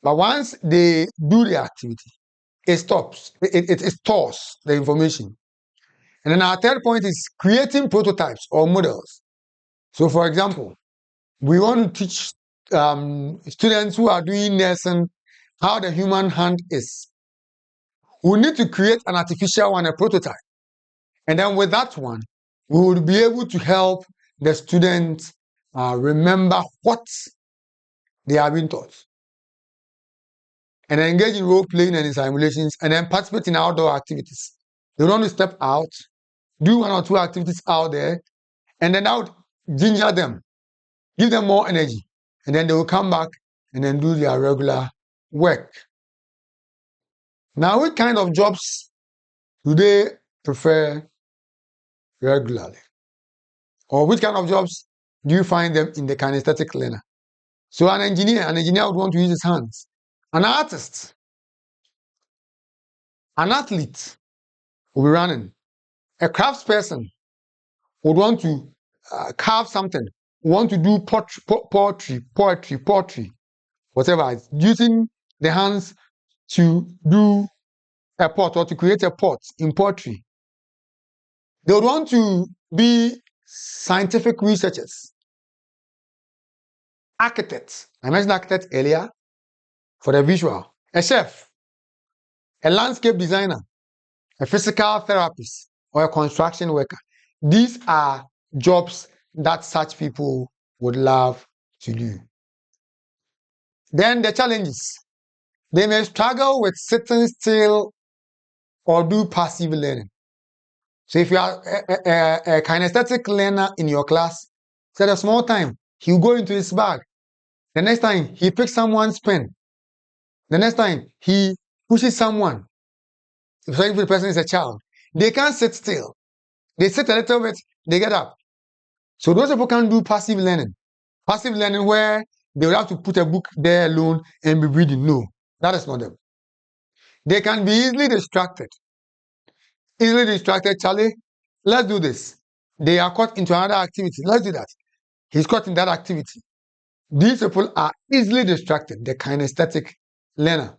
But once they do the activity, it stops. It stores the information. And then our third point is creating prototypes or models. So for example, we want to teach students who are doing nursing how the human hand is. We need to create an artificial one, a prototype. And then with that one, we will be able to help the students remember what they have been taught, and engage in role playing and in simulations, and then participate in outdoor activities. They want to step out, do 1 or 2 activities out there, and then that would ginger them, give them more energy, and then they will come back and then do their regular work. Now, what kind of jobs do they prefer regularly? Or which kind of jobs do you find them in the kinesthetic learner? So an engineer would want to use his hands. An artist, an athlete will be running. A craftsperson would want to carve something, want to do poetry, whatever. It's using the hands to do a pot or to create a pot in poetry. They would want to be scientific researchers, architects. I mentioned architects earlier for the visual. A chef, a landscape designer, a physical therapist, or a construction worker. These are jobs that such people would love to do. Then the challenges. They may struggle with sitting still or do passive learning. So if you are a kinesthetic learner in your class, set a small time, he'll go into his bag. The next time, he picks someone's pen. The next time, he pushes someone. If the person is a child, they can't sit still. They sit a little bit, they get up. So those people can do passive learning. Passive learning where they will have to put a book there alone and be reading. No, that is not them. They can be easily distracted. Charlie, let's do this. They are caught into another activity. Let's do that. He's caught in that activity. These people are easily distracted, the kinesthetic learner.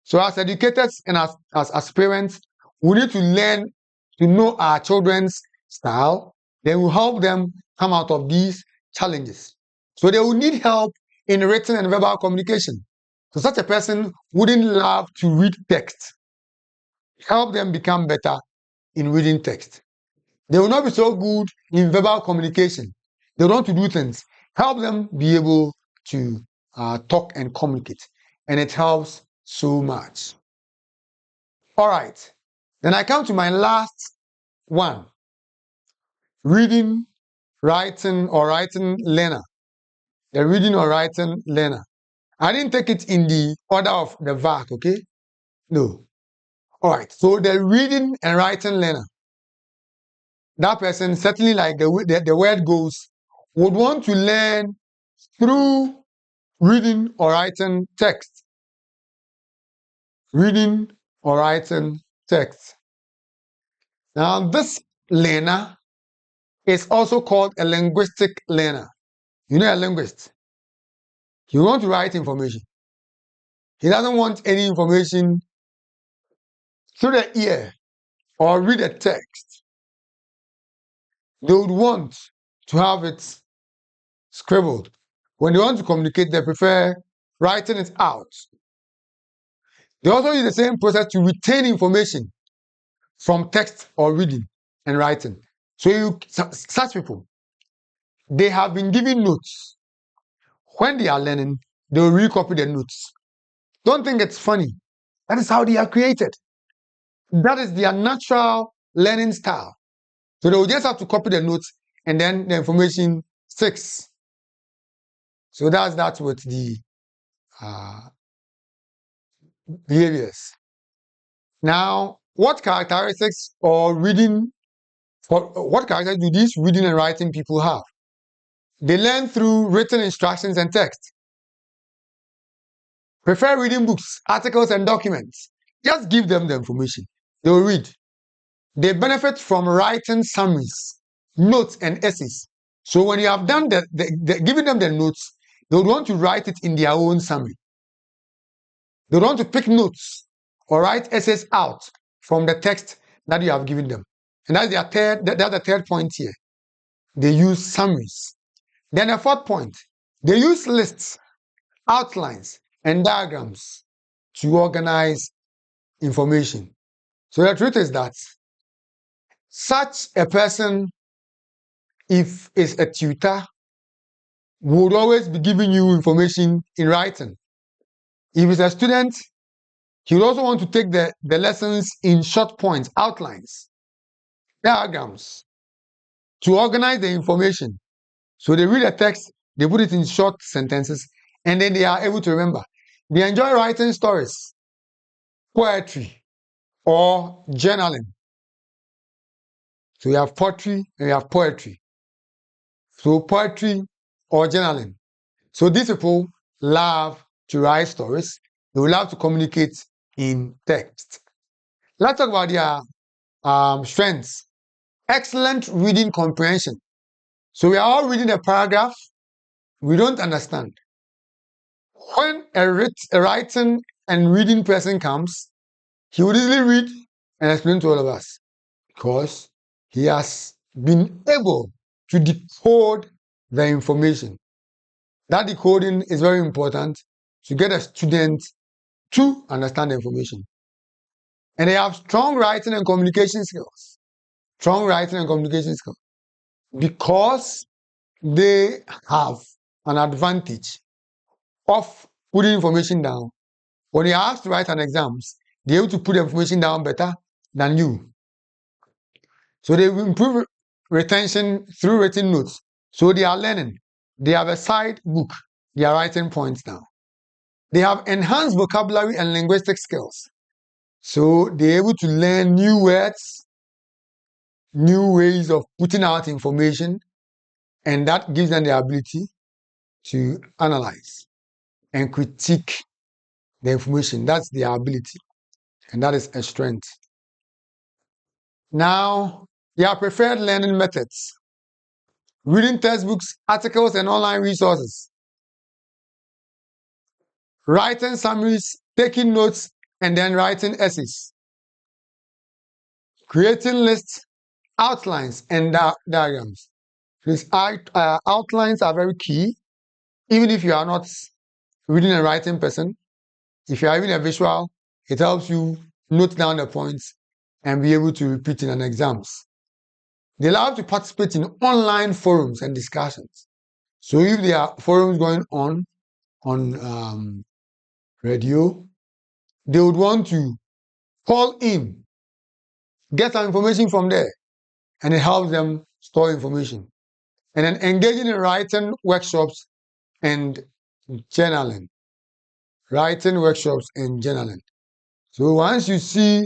So as educators and as parents, we need to learn to know our children's style. Then we'll help them come out of these challenges. So they will need help in written and verbal communication. So such a person wouldn't love to read text. Help them become better in reading text. They will not be so good in verbal communication. They want to do things. Help them be able to talk and communicate. And it helps so much. All right. Then I come to my last one. Reading, writing, or writing learner. The reading or writing learner. I didn't take it in the order of the VAC, okay? No. All right. So the reading and writing learner. That person, certainly like the word goes, would want to learn through reading or writing text. Reading or writing text. Now, this learner is also called a linguistic learner. You know a linguist? He wants to write information. He doesn't want any information through the ear or read a text. They would want to have it scribbled. When they want to communicate, they prefer writing it out. They also use the same process to retain information from text or reading and writing. So such people, they have been given notes. When they are learning, they will recopy the notes. Don't think it's funny. That is how they are created. That is their natural learning style. So they will just have to copy the notes and then the information sticks. So that's that with the behaviors. Now, what characteristics do these reading and writing people have? They learn through written instructions and text. Prefer reading books, articles, and documents. Just give them the information. They will read. They benefit from writing summaries, notes, and essays. So when you have done giving them the notes, they would want to write it in their own summary. They would want to pick notes or write essays out from the text that you have given them. And that's the third point here. They use summaries. Then the fourth point, they use lists, outlines, and diagrams to organize information. So the truth is that such a person, if is a tutor would always be giving you information in writing. If it's a student, he would also want to take the lessons in short points, outlines, diagrams, to organize the information. So they read a text, they put it in short sentences, and then they are able to remember. They enjoy writing stories, poetry, or journaling. So you have poetry and you have poetry. So poetry or journaling. So these people love to write stories. They will love to communicate in text. Let's talk about their strengths. Excellent reading comprehension. So we are all reading a paragraph. We don't understand. When a writing and reading person comes, he will easily read and explain to all of us because he has been able to decode the information. That decoding is very important to get a student to understand the information. And they have strong writing and communication skills. Strong writing and communication skills. Because they have an advantage of putting information down. When you are asked to write an exams, they're able to put the information down better than you. So they will improve retention through written notes. So they are learning. They have a side book. They are writing points down. They have enhanced vocabulary and linguistic skills. So they're able to learn new words, new ways of putting out information, and that gives them the ability to analyze and critique the information. That's their ability, and that is a strength. Now, their preferred learning methods: reading textbooks, articles, and online resources, writing summaries, taking notes, and then writing essays, creating lists, outlines, and diagrams. These outlines are very key, even if you are not reading and writing person. If you are reading a visual, it helps you note down the points and be able to repeat in an exams. They love to participate in online forums and discussions. So if there are forums going on radio, they would want to call in, get some information from there, and it helps them store information. And then engaging in writing workshops and journaling. Writing workshops and journaling. So once you see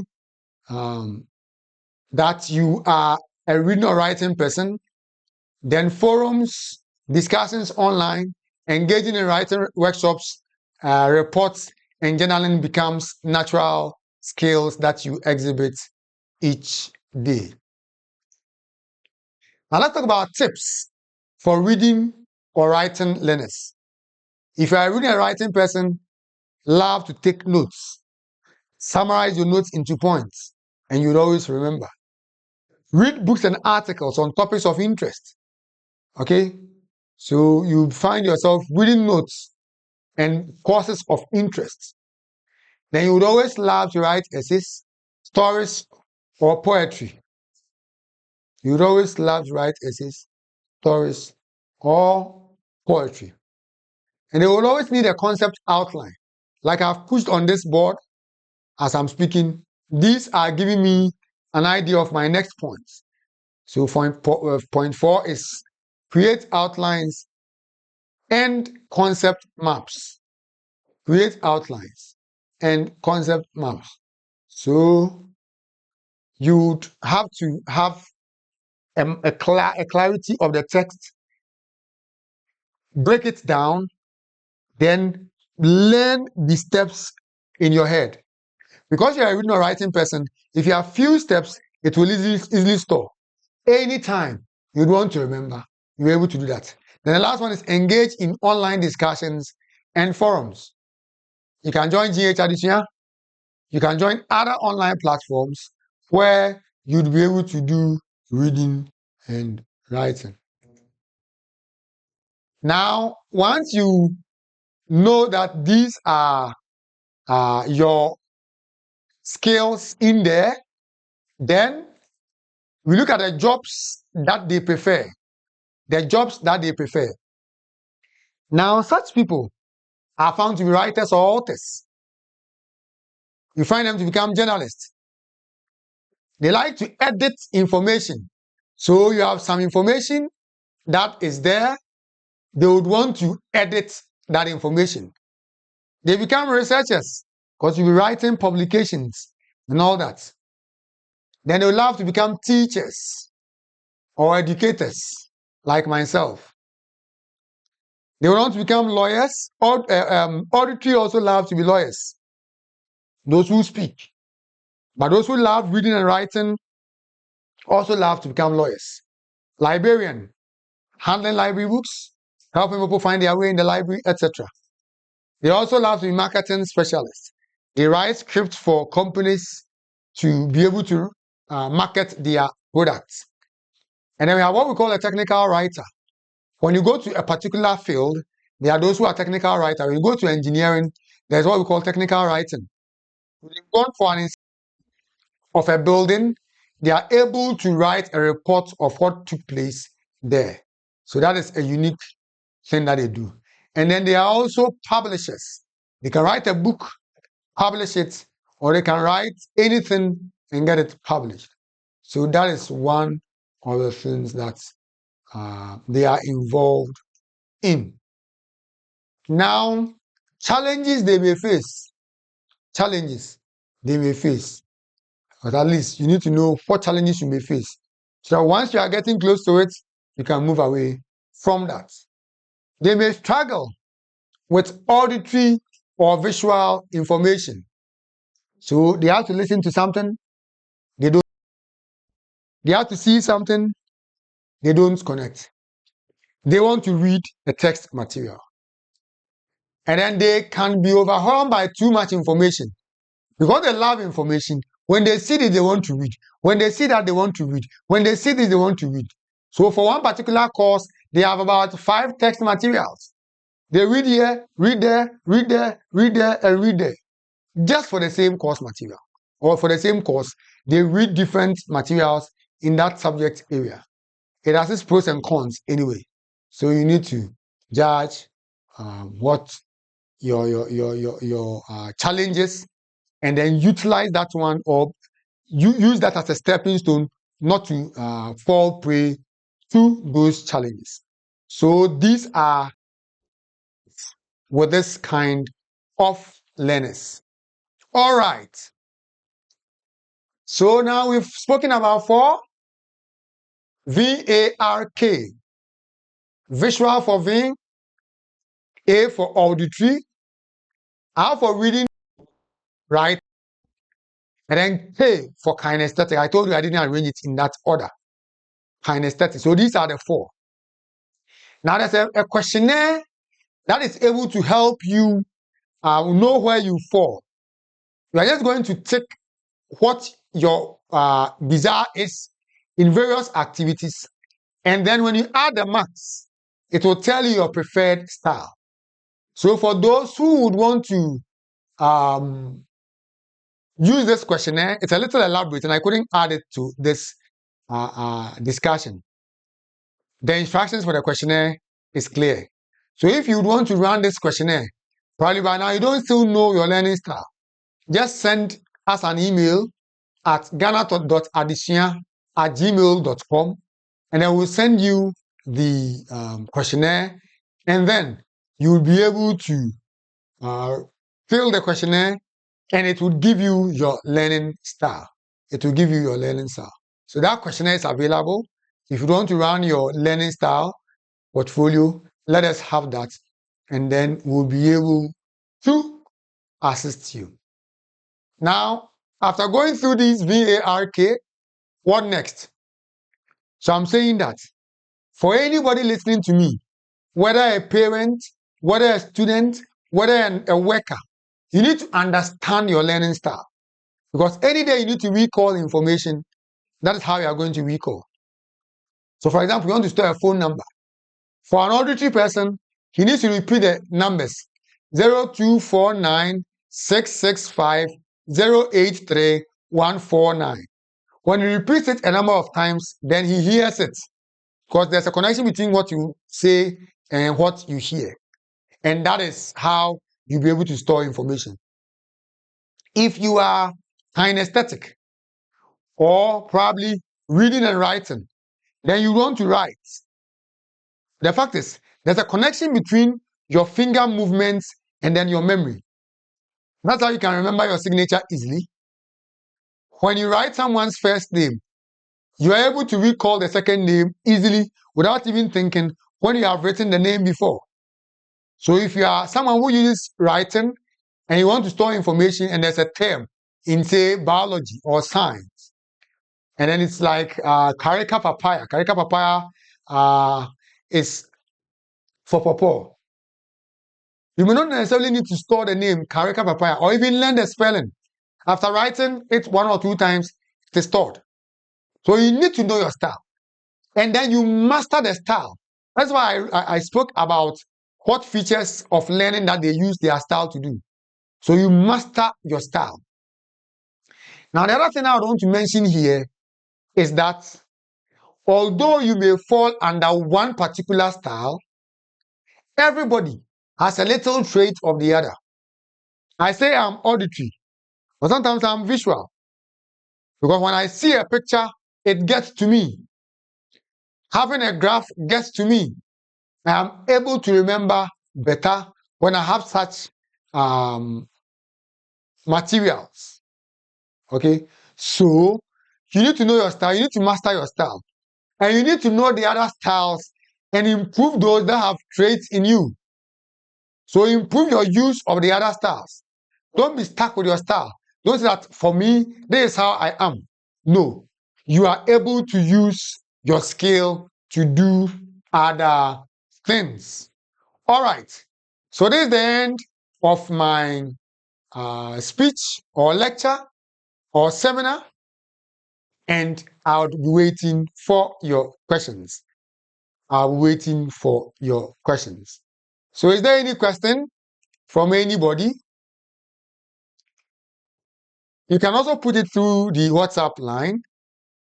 that you are a reading or writing person, then forums, discussions online, engaging in writing workshops, reports, and journaling becomes natural skills that you exhibit each day. Now let's talk about tips for reading or writing learners. If you are a reading and writing person, love to take notes. Summarize your notes into points, and you'll always remember. Read books and articles on topics of interest. Okay? So you find yourself reading notes and courses of interest. Then you would always love to write essays, stories, or poetry. You would always love to write essays, stories, or poetry. And they will always need a concept outline. Like I've pushed on this board as I'm speaking, these are giving me an idea of my next points. So point 4 is create outlines and concept maps. Create outlines and concept maps. So you'd have to have a clarity of the text, break it down, then learn the steps in your head. Because you're a reading or writing person, if you have few steps, it will easily store. Anytime you'd want to remember, you're able to do that. Then the last one is engage in online discussions and forums. You can join GH Adesua. You can join other online platforms where you'd be able to do reading and writing. Now, once you know that these are your skills in there, then we look at the jobs that they prefer. The jobs that they prefer. Now, such people are found to be writers or authors. You find them to become journalists. They like to edit information. So you have some information that is there. They would want to edit that information. They become researchers because you'll be writing publications and all that. Then they will love to become teachers or educators like myself. They want to become lawyers. Auditory also love to be lawyers. Those who speak. But those who love reading and writing also love to become lawyers. Librarian, handling library books, helping people find their way in the library, etc. They also love to be marketing specialists. They write scripts for companies to be able to market their products. And then we have what we call a technical writer. When you go to a particular field, there are those who are technical writers. When you go to engineering, there's what we call technical writing. When you go for an of a building, they are able to write a report of what took place there. So that is a unique thing that they do. And then they are also publishers. They can write a book, publish it, or they can write anything and get it published. So that is one of the things that they are involved in. Now, challenges they may face. Challenges they may face. But at least you need to know what challenges you may face. So once you are getting close to it, you can move away from that. They may struggle with auditory or visual information. So they have to listen to something, they have to see something, they don't connect. They want to read the text material. And then they can be overwhelmed by too much information. Because they love information, when they see this, they want to read. When they see that, they want to read. When they see this, they want to read. So for one particular course, they have about 5 text materials. They read here, read there, read there, read there, and read there. Just for the same course material. Or for the same course, they read different materials in that subject area. It has its pros and cons anyway. So you need to judge what your challenges, and then utilize that one, or use that as a stepping stone not to fall prey to those challenges. So these are with this kind of learners. All right. So now we've spoken about 4. VARK. Visual for viewing, A for auditory, R for reading, right? And then K for kinesthetic. I told you I didn't arrange it in that order. Kinesthetic. So these are the 4. Now there's a questionnaire that is able to help you know where you fall. You are just going to tick what your desire is in various activities. And then when you add the marks, it will tell you your preferred style. So for those who would want to use this questionnaire, it's a little elaborate and I couldn't add it to this discussion. The instructions for the questionnaire is clear. So if you would want to run this questionnaire, probably by now you don't still know your learning style, just send us an email at ghana.adesua@gmail.com, and then we'll send you the questionnaire, and then you'll be able to fill the questionnaire, and it will give you your learning style. It will give you your learning style. So that questionnaire is available. If you want to run your learning style portfolio, let us have that, and then we'll be able to assist you. Now, after going through this VARK, what next? So I'm saying that for anybody listening to me, whether a parent, whether a student, whether a worker, you need to understand your learning style. Because any day you need to recall information, that is how you are going to recall. So for example, you want to store a phone number. For an auditory person, he needs to repeat the numbers 0249-665-083-149. When he repeats it a number of times, then he hears it. Because there's a connection between what you say and what you hear. And that is how you'll be able to store information. If you are kinesthetic or probably reading and writing, then you want to write. The fact is, there's a connection between your finger movements and then your memory. That's how you can remember your signature easily. When you write someone's first name, you are able to recall the second name easily without even thinking when you have written the name before. So if you are someone who uses writing and you want to store information and there's a term in, say, biology or science, and then it's like carica papaya. Carica papaya is for pawpaw. You may not necessarily need to store the name carica papaya or even learn the spelling. After writing it 1 or 2 times, it is stored. So you need to know your style. And then you master the style. That's why I spoke about what features of learning that they use their style to do. So you master your style. Now, the other thing I want to mention here is that although you may fall under one particular style, everybody has a little trait of the other. I say I'm auditory, but sometimes I'm visual. Because when I see a picture, it gets to me. Having a graph gets to me. I am able to remember better when I have such materials. Okay, so you need to know your style, you need to master your style, and you need to know the other styles and improve those that have traits in you. So improve your use of the other styles. Don't be stuck with your style. Don't say that for me, this is how I am. No, you are able to use your skill to do other things. All right. So this is the end of my speech or lecture or seminar, and I'll be waiting for your questions. I'll be waiting for your questions. So is there any question from anybody? You can also put it through the WhatsApp line,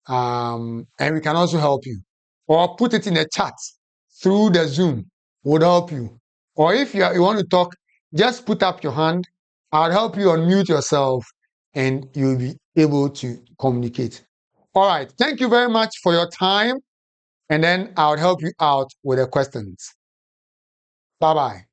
and we can also help you. Or put it in a chat through the Zoom, would help you. Or if you want to talk, just put up your hand. I'll help you unmute yourself and you'll be able to communicate. All right. Thank you very much for your time. And then I'll help you out with the questions. Bye-bye.